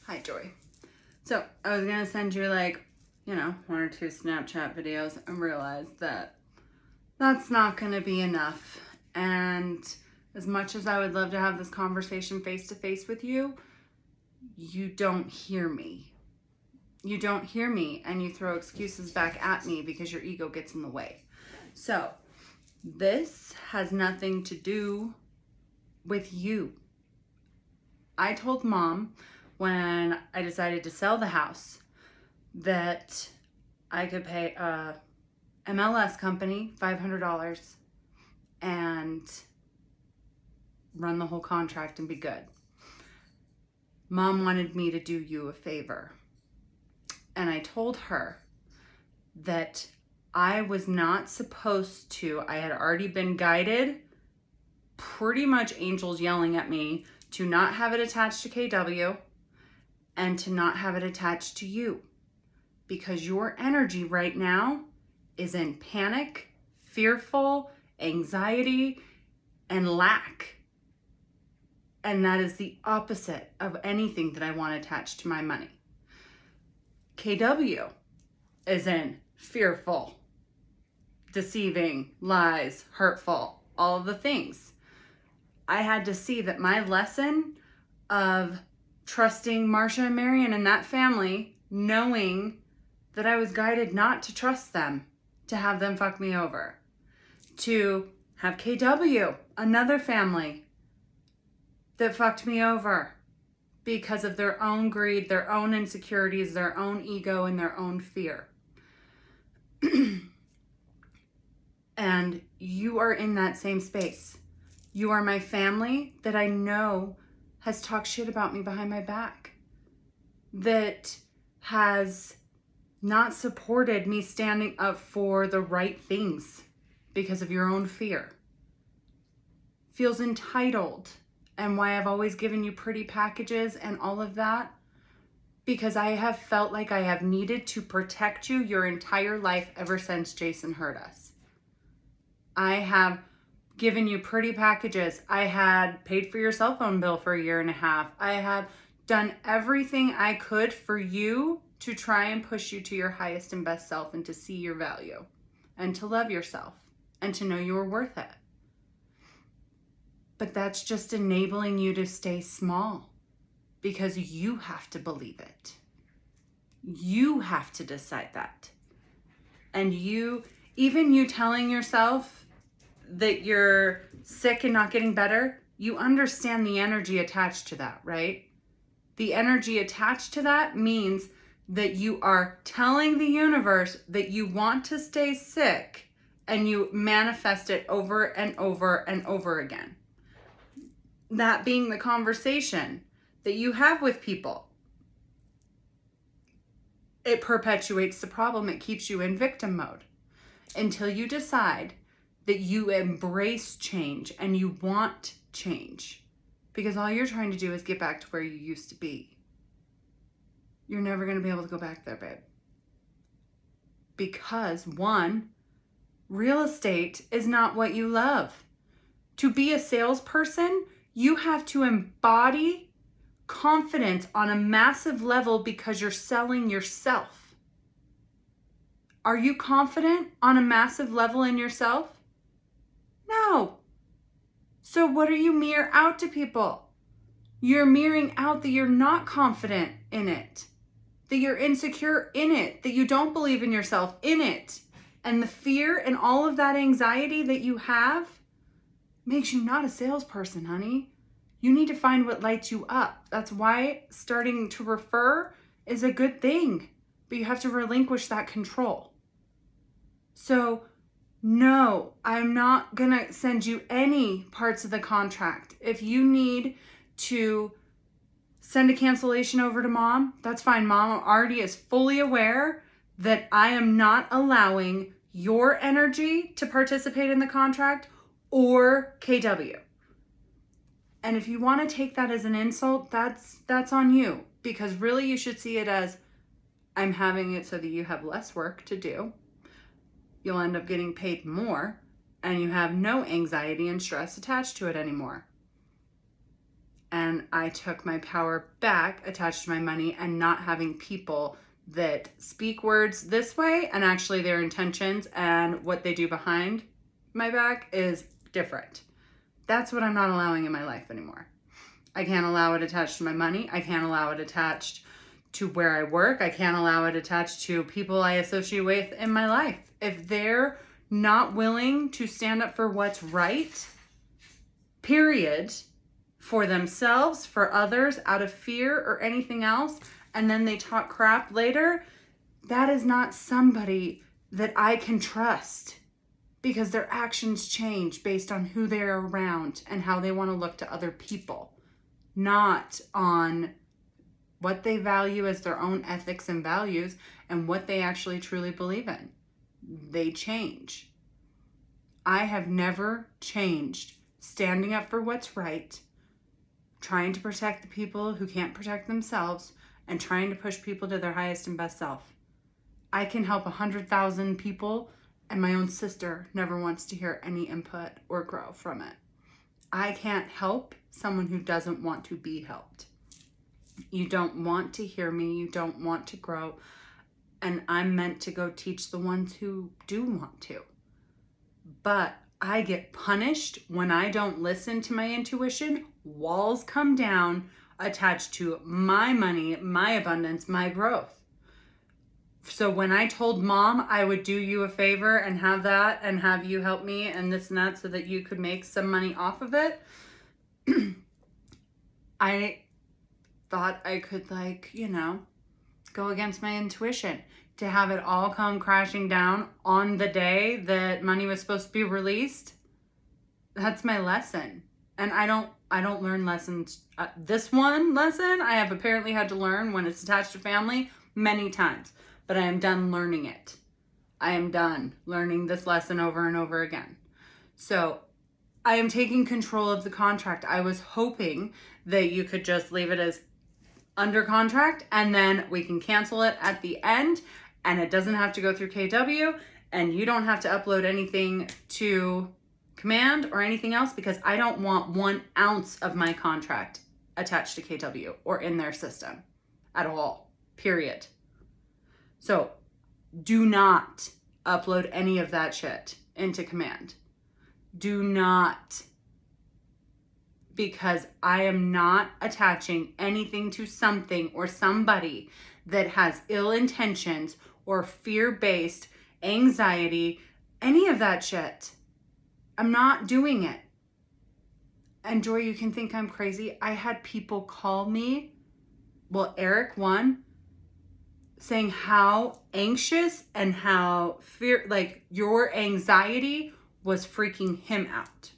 Hi, Joy. So I was gonna send you one or two Snapchat videos and realized that that's not gonna be enough. And as much as I would love to have this conversation face to face with you, you don't hear me. You don't hear me, and you throw excuses back at me because your ego gets in the way. So this has nothing to do with you. I told Mom when I decided to sell the house that I could pay a MLS company $500 and run the whole contract and be good. Mom wanted me to do you a favor. And I told her that I was not supposed to, I had already been guided, pretty much angels yelling at me to not have it attached to KW and to not have it attached to you. Because your energy right now is in panic, fearful, anxiety, and lack. And that is the opposite of anything that I want attached to my money. KW is in fearful, deceiving, lies, hurtful, all of the things. I had to see that my lesson of trusting Marsha and Marion and that family, knowing that I was guided not to trust them, to have them fuck me over, to have KW, another family that fucked me over because of their own greed, their own insecurities, their own ego, and their own fear. And you are in that same space. You are my family that I know has talked shit about me behind my back, that has not supported me standing up for the right things because of your own fear. Feels entitled, and why I've always given you pretty packages and all of that, because I have felt like I have needed to protect you your entire life ever since Jason hurt us. I have given you pretty packages. I had paid for your cell phone bill for 1.5 years. I have done everything I could for you to try and push you to your highest and best self and to see your value and to love yourself and to know you are worth it. But that's just enabling you to stay small because you have to believe it. You have to decide that. And you telling yourself that you're sick and not getting better, you understand the energy attached to that, right? The energy attached to that means that you are telling the universe that you want to stay sick, and you manifest it over and over and over again. That being the conversation that you have with people. It perpetuates the problem. It keeps you in victim mode until you decide that you embrace change and you want change. Because all you're trying to do is get back to where you used to be. You're never going to be able to go back there, babe. Because one, real estate is not what you love. To be a salesperson, you have to embody confidence on a massive level because you're selling yourself. Are you confident on a massive level in yourself? No. So what are you mirror out to people? You're mirroring out that you're not confident in it, that you're insecure in it, that you don't believe in yourself in it. And the fear and all of that anxiety that you have makes you not a salesperson, honey. You need to find what lights you up. That's why starting to refer is a good thing, but you have to relinquish that control. So no, I'm not going to send you any parts of the contract. If you need to send a cancellation over to Mom, that's fine. Mom already is fully aware that I am not allowing your energy to participate in the contract or KW. And if you want to take that as an insult, that's on you. Because really you should see it as, I'm having it so that you have less work to do. You'll end up getting paid more, and you have no anxiety and stress attached to it anymore. And I took my power back attached to my money and not having people that speak words this way and actually their intentions and what they do behind my back is different. That's what I'm not allowing in my life anymore. I can't allow it attached to my money. I can't allow it attached to where I work. I can't allow it attached to people I associate with in my life. If they're not willing to stand up for what's right, period, for themselves, for others, out of fear or anything else, and then they talk crap later, that is not somebody that I can trust, because their actions change based on who they're around and how they want to look to other people, not on what they value as their own ethics and values and what they actually truly believe in. They change. I have never changed standing up for what's right, trying to protect the people who can't protect themselves, and trying to push people to their highest and best self. I can help 100,000 people, and my own sister never wants to hear any input or grow from it. I can't help someone who doesn't want to be helped. You don't want to hear me. You don't want to grow. And I'm meant to go teach the ones who do want to. But I get punished when I don't listen to my intuition. Walls come down attached to my money, my abundance, my growth. So when I told Mom I would do you a favor and have that and have you help me and this and that so that you could make some money off of it, I thought I could, go against my intuition. To have it all come crashing down on the day that money was supposed to be released, that's my lesson. And I don't learn lessons. This one lesson I have apparently had to learn when it's attached to family many times, but I am done learning it. I am done learning this lesson over and over again. So I am taking control of the contract. I was hoping that you could just leave it as under contract and then we can cancel it at the end, and it doesn't have to go through KW, and you don't have to upload anything to Command or anything else, because I don't want 1 ounce of my contract attached to KW or in their system at all, period. So do not upload any of that shit into Command. Do not, because I am not attaching anything to something or somebody that has ill intentions or fear-based anxiety, any of that shit. I'm not doing it. And Joy, you can think I'm crazy. I had people call me, Eric one, saying how anxious and how your anxiety was freaking him out.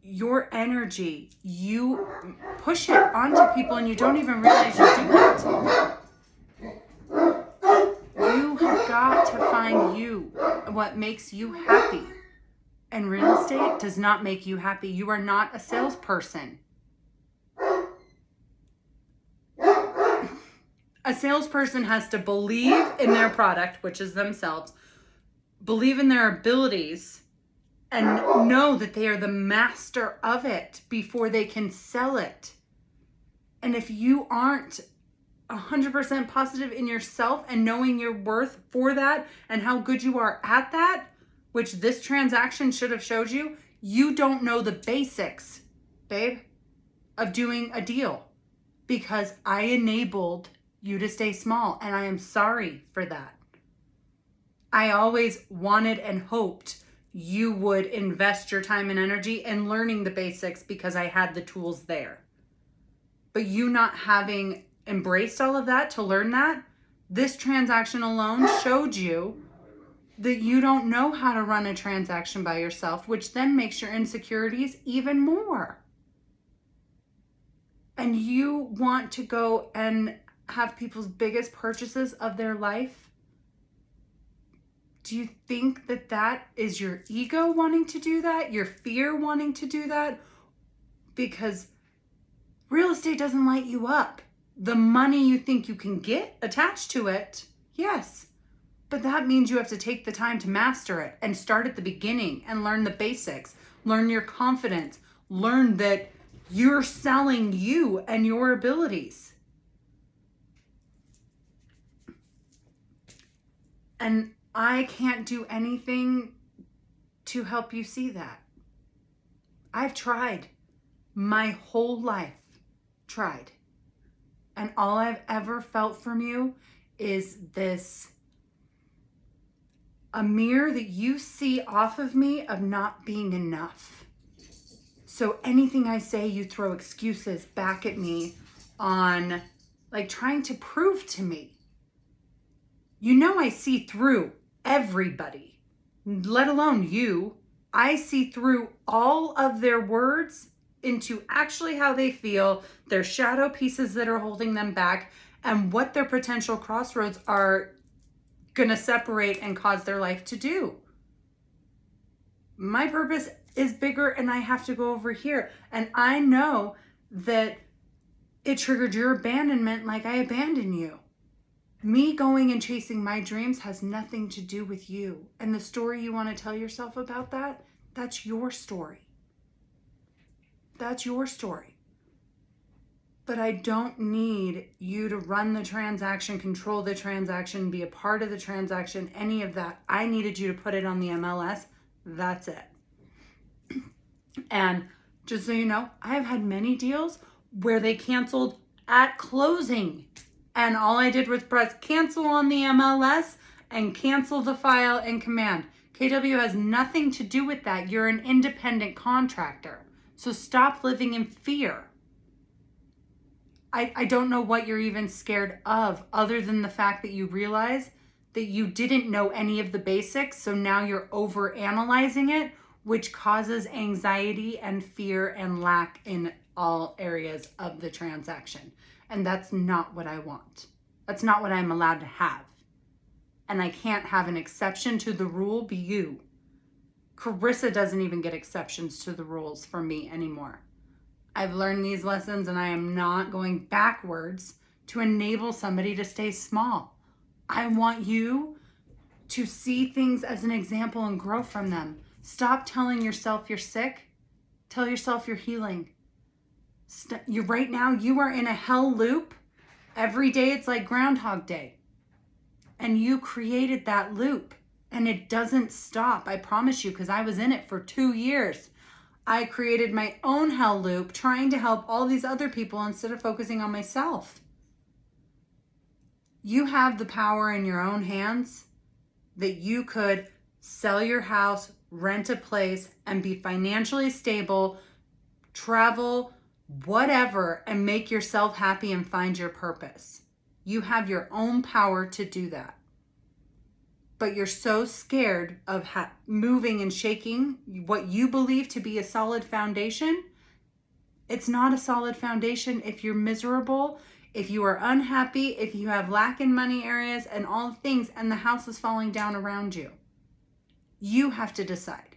Your energy, you push it onto people and you don't even realize you do it. You have got to find you, what makes you happy. And real estate does not make you happy. You are not a salesperson. A salesperson has to believe in their product, which is themselves, believe in their abilities, and know that they are the master of it before they can sell it. And if you aren't 100% positive in yourself and knowing your worth for that and how good you are at that, which this transaction should have showed you, you don't know the basics, babe, of doing a deal, because I enabled you to stay small, and I am sorry for that. I always wanted and hoped you would invest your time and energy in learning the basics because I had the tools there. But you not having embraced all of that to learn that, this transaction alone showed you that you don't know how to run a transaction by yourself, which then makes your insecurities even more. And you want to go and have people's biggest purchases of their life? Do you think that that is your ego wanting to do that? Your fear wanting to do that? Because real estate doesn't light you up. The money you think you can get attached to it, yes. But that means you have to take the time to master it and start at the beginning and learn the basics. Learn your confidence. Learn that You're selling you and your abilities. And I can't do anything to help you see that. I've tried my whole life, tried. And all I've ever felt from you is this, a mirror that you see off of me of not being enough. So anything I say, you throw excuses back at me on like trying to prove to me. You know, I see through everybody, let alone you. I see through all of their words into actually how they feel, their shadow pieces that are holding them back, and what their potential crossroads are going to separate and cause their life to do. My purpose is bigger and I have to go over here. And I know that it triggered your abandonment like I abandoned you. Me going and chasing my dreams has nothing to do with you. And the story you want to tell yourself about that, that's your story. That's your story. But I don't need you to run the transaction, control the transaction, be a part of the transaction, any of that. I needed you to put it on the MLS. That's it. And just so you know, I have had many deals where they canceled at closing. And all I did was press cancel on the MLS and cancel the file in Command. KW has nothing to do with that. You're an independent contractor. So stop living in fear. I don't know what you're even scared of, other than the fact that you realize that you didn't know any of the basics. So now you're over analyzing it, which causes anxiety and fear and lack in all areas of the transaction. And that's not what I want. That's not what I'm allowed to have. And I can't have an exception to the rule be you. Carissa doesn't even get exceptions to the rules from me anymore. I've learned these lessons and I am not going backwards to enable somebody to stay small. I want you to see things as an example and grow from them. Stop telling yourself you're sick. Tell yourself you're healing. Right now, you are in a hell loop. Every day it's like Groundhog Day. And you created that loop. And it doesn't stop, I promise you, because I was in it for 2 years. I created my own hell loop trying to help all these other people instead of focusing on myself. You have the power in your own hands that you could sell your house, rent a place, and be financially stable, travel, whatever, and make yourself happy and find your purpose. You have your own power to do that. But you're so scared of moving and shaking what you believe to be a solid foundation. It's not a solid foundation if you're miserable, if you are unhappy, if you have lack in money areas and all the things, and the house is falling down around you. You have to decide.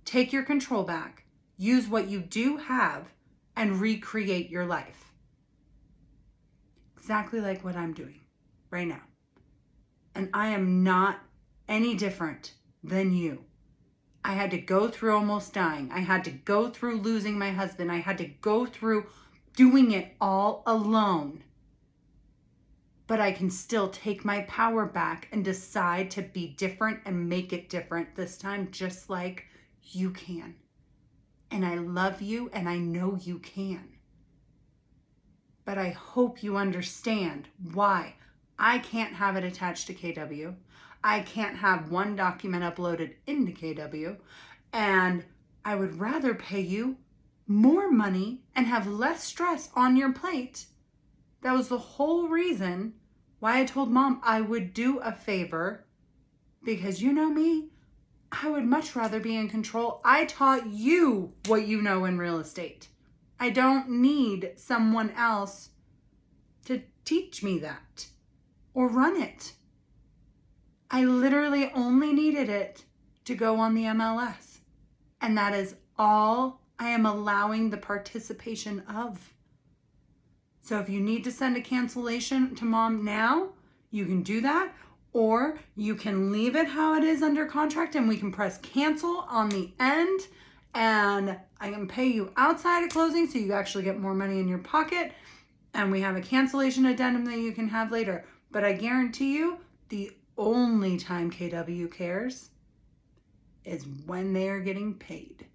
Take your control back. Use what you do have and recreate your life. Exactly like what I'm doing right now. And I am not any different than you. I had to go through almost dying. I had to go through losing my husband. I had to go through doing it all alone. But I can still take my power back and decide to be different and make it different this time, just like you can. And I love you and I know you can. But I hope you understand why I can't have it attached to KW. I can't have one document uploaded into KW. And I would rather pay you more money and have less stress on your plate. That was the whole reason why I told Mom I would do a favor, because you know me, I would much rather be in control. I taught you what you know in real estate. I don't need someone else to teach me that or run it. I literally only needed it to go on the MLS. And that is all I am allowing the participation of. So if you need to send a cancellation to Mom now, you can do that. Or you can leave it how it is under contract and we can press cancel on the end and I can pay you outside of closing so you actually get more money in your pocket, and we have a cancellation addendum that you can have later. But I guarantee you, the only time KW cares is when they are getting paid.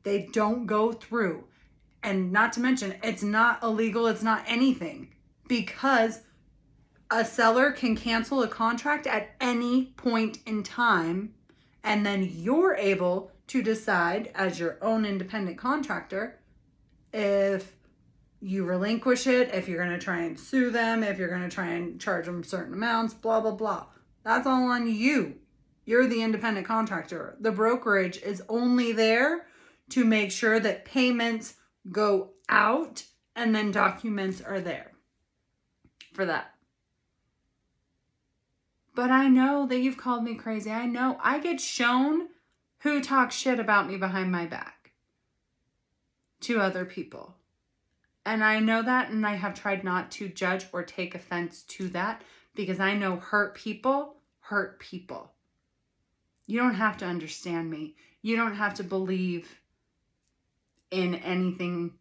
They don't go through. And not to mention, it's not illegal, it's not anything, because a seller can cancel a contract at any point in time, and then you're able to decide as your own independent contractor if you relinquish it, if you're going to try and sue them, if you're going to try and charge them certain amounts, blah, blah, blah. That's all on you. You're the independent contractor. The brokerage is only there to make sure that payments go out and then documents are there for that. But I know that you've called me crazy. I know I get shown who talks shit about me behind my back to other people. And I know that, and I have tried not to judge or take offense to that, because I know hurt people hurt people. You don't have to understand me. You don't have to believe in anything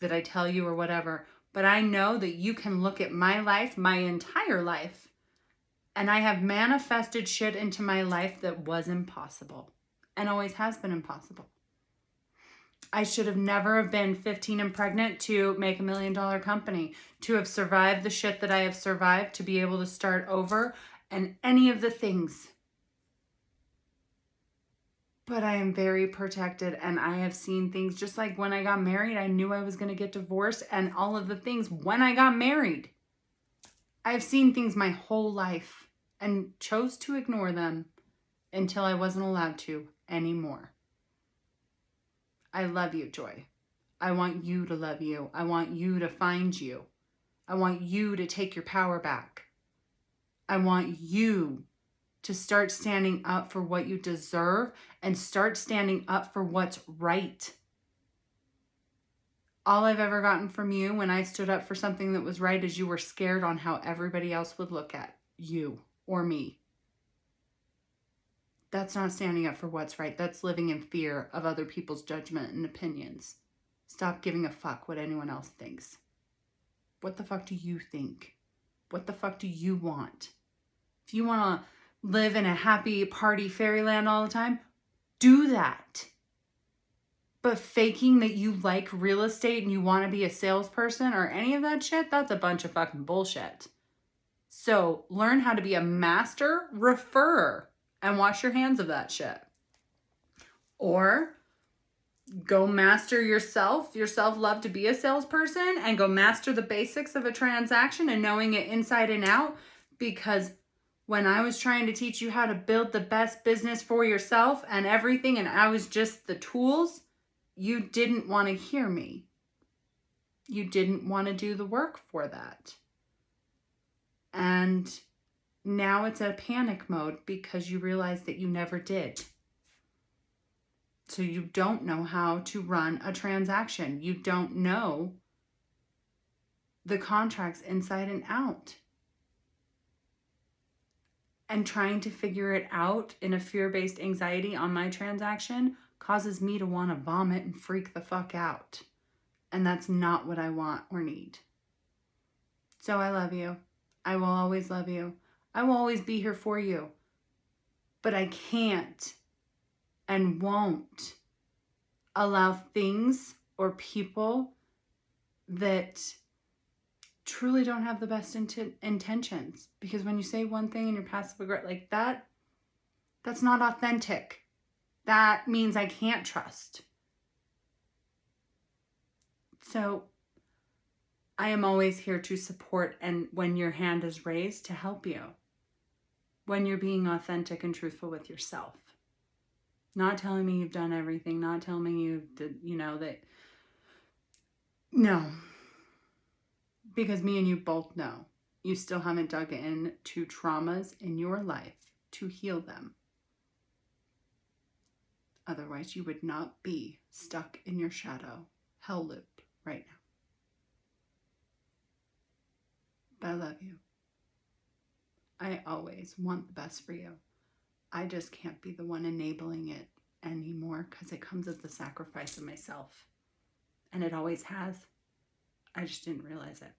that I tell you or whatever. But I know that you can look at my life, my entire life, and I have manifested shit into my life that was impossible and always has been impossible. I should have never have been 15 and pregnant to make $1 million company, to have survived the shit that I have survived, to be able to start over, and any of the things. But I am very protected, and I have seen things just like when I got married, I knew I was going to get divorced, and all of the things when I got married. I've seen things my whole life and chose to ignore them until I wasn't allowed to anymore. I love you, Joy. I want you to love you. I want you to find you. I want you to take your power back. I want you to start standing up for what you deserve and start standing up for what's right. All I've ever gotten from you when I stood up for something that was right is you were scared on how everybody else would look at you or me. That's not standing up for what's right. That's living in fear of other people's judgment and opinions. Stop giving a fuck what anyone else thinks. What the fuck do you think? What the fuck do you want? If you want to live in a happy party fairyland all the time, do that. But faking that you like real estate and you want to be a salesperson or any of that shit, that's a bunch of fucking bullshit. So learn how to be a master referrer and wash your hands of that shit. Or go master yourself, your self-love to be a salesperson, and go master the basics of a transaction and knowing it inside and out. Because when I was trying to teach you how to build the best business for yourself and everything, and I was just the tools, you didn't want to hear me. You didn't want to do the work for that. And now it's a panic mode because you realize that you never did. So you don't know how to run a transaction. You don't know the contracts inside and out. And trying to figure it out in a fear-based anxiety on my transaction causes me to want to vomit and freak the fuck out. And that's not what I want or need. So I love you. I will always love you. I will always be here for you. But I can't and won't allow things or people that truly don't have the best intentions. Because when you say one thing and you're passive aggressive like that, that's not authentic. That means I can't trust. So I am always here to support, and when your hand is raised, to help you. When you're being authentic and truthful with yourself. Not telling me you've done everything, not telling me you did, that. No. Because me and you both know you still haven't dug into traumas in your life to heal them. Otherwise, you would not be stuck in your shadow hell loop right now. But I love you. I always want the best for you. I just can't be the one enabling it anymore because it comes at the sacrifice of myself. And it always has. I just didn't realize it.